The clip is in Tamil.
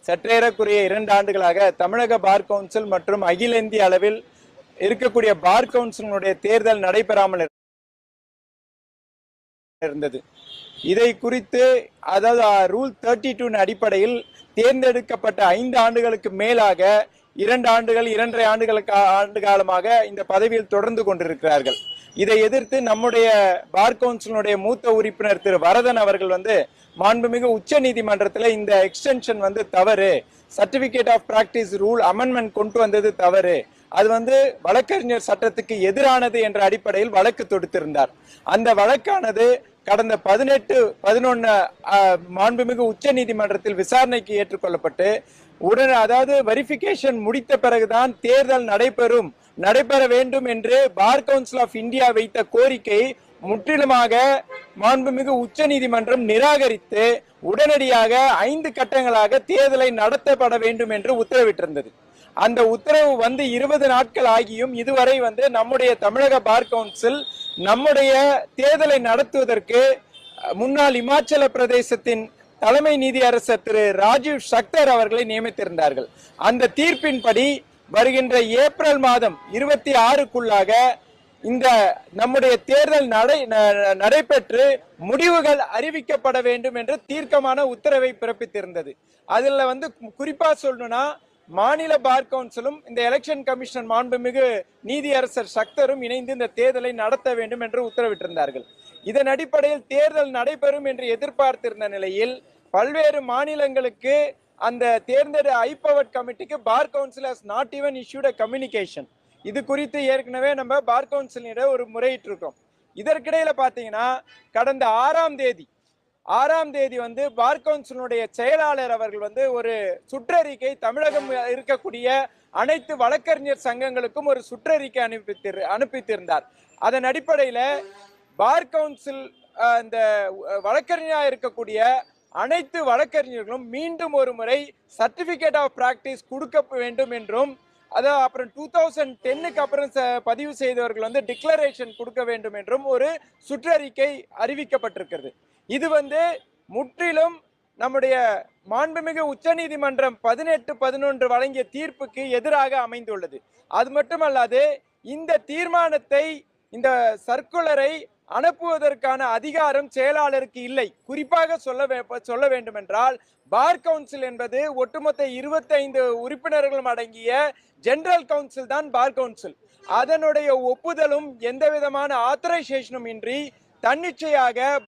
சற்றேறக்குரிய 2 ஆண்டுகளாக தமிழக பார் கவுன்சில் மற்றும் அகில இந்திய அளவில் இருக்கக்கூடிய பார் கவுன்சிலுடைய தேர்தல் நடைபெறாமல் இருந்தது. இதை குறித்து அதாவது ரூல் 32 அடிப்படையில் தேர்ந்தெடுக்கப்பட்ட 5 ஆண்டுகளுக்கு மேலாக 2 ஆண்டுகள் 2.5 ஆண்டு காலமாக இந்த பதவியில் தொடர்ந்து கொண்டிருக்கிறார்கள். இதை எதிர்த்து நம்முடைய பார் கவுன்சிலுடைய மூத்த உறுப்பினர் திரு வரதன் அவர்கள் மாண்புமிகு உச்ச நீதிமன்றத்தில் இந்த எக்ஸ்டென்ஷன் தவறு, certificate of practice rule amendment கொண்டு வந்தது தவறு, அது வழக்கறிஞர் சட்டத்துக்கு எதிரானது என்ற அடிப்படையில் வழக்கு தொடுத்திருந்தார். அந்த வழக்கானது கடந்த 18/11 மாண்புமிகு உச்ச நீதிமன்றத்தில் விசாரணைக்கு ஏற்றுக்கொள்ளப்பட்டு அதாவது வெரிஃபிகேஷன் முடித்த பிறகுதான் தேர்தல் நடைபெற வேண்டும் என்று பார் கவுன்சில் ஆஃப் இந்தியா வைத்த கோரிக்கை முற்றிலுமாக மாண்புமிகு உச்ச நீதிமன்றம் நிராகரித்து உடனடியாக 5 கட்டங்களாக தேர்தலை நடத்தப்பட வேண்டும் என்று உத்தரவிட்டிருந்தது. அந்த உத்தரவு 20 நாட்கள் ஆகியும் இதுவரை நம்முடைய தமிழக பார் கவுன்சில் நம்முடைய தேர்தலை நடத்துவதற்கு முன்னாள் இமாச்சல பிரதேசத்தின் தலைமை நீதியரசர் திரு ராஜீவ் சக்தர் அவர்களை நியமித்திருந்தார்கள். அந்த தீர்ப்பின்படி வருகின்ற ஏப்ரல் மாதம் 26க்குள்ளாக இந்த நம்முடைய தேர்தல் நடைபெற்று முடிவுகள் அறிவிக்கப்பட வேண்டும் என்று தீர்க்கமான உத்தரவை பிறப்பித்திருந்தது. அதுல குறிப்பா சொல்லணும்னா மாநில பார் கவுன்சிலும் இந்த எலெக்ஷன் கமிஷன் மாண்புமிகு நீதியரசர் சக்தரும் இணைந்து இந்த தேர்தலை நடத்த வேண்டும் என்று உத்தரவிட்டிருந்தார்கள். இதன் அடிப்படையில் தேர்தல் நடைபெறும் என்று எதிர்பார்த்திருந்த நிலையில் பல்வேறு மாநிலங்களுக்கு அந்த தேர்ந்தெடு ஐபவர் கமிட்டிக்கு bar council has not even issued a communication. இது குறித்து ஏற்கனவே நம்ம பார் கவுன்சிலிடம் ஒரு முறையிட்டு இருக்கோம். இதற்கிடையில பாத்தீங்கன்னா கடந்த 6ஆம் தேதி பார் கவுன்சிலுடைய செயலாளர் அவர்கள் ஒரு சுற்றறிக்கை தமிழகம் இருக்கக்கூடிய அனைத்து வழக்கறிஞர் சங்கங்களுக்கும் ஒரு சுற்றறிக்கை அனுப்பித்திருந்தார். அதன் அடிப்படையில பார் கவுன்சில் இந்த வழக்கறிஞராக இருக்கக்கூடிய அனைத்து வழக்கறிஞர்களும் மீண்டும் ஒரு முறை சர்டிபிகேட் ஆஃப் பிராக்டிஸ் கொடுக்க வேண்டும் என்றும் அதான் அப்புறம் 2010க்கு அப்புறம் பதிவு செய்தவர்கள் டிக்ளரேஷன் கொடுக்க வேண்டும் என்றும் ஒரு சுற்றறிக்கை அறிவிக்கப்பட்டிருக்கிறது. இது முற்றிலும் நம்முடைய மாண்புமிகு உச்ச நீதிமன்றம் 18/11 வழங்கிய தீர்ப்புக்கு எதிராக அமைந்துள்ளது. அது மட்டுமல்லாது இந்த தீர்மானத்தை இந்த சர்க்குலரை அனுப்புவதற்கான அதிகாரம் செயலாளருக்கு இல்லை. குறிப்பாக சொல்ல வேண்டும் என்றால் பார் கவுன்சில் என்பது ஒட்டுமொத்த 25 உறுப்பினர்களும் அடங்கிய ஜெனரல் கவுன்சில் தான் பார் கவுன்சில். அதனுடைய ஒப்புதலும் எந்த விதமான ஆத்தரைசேஷனும் இன்றி தன்னிச்சையாக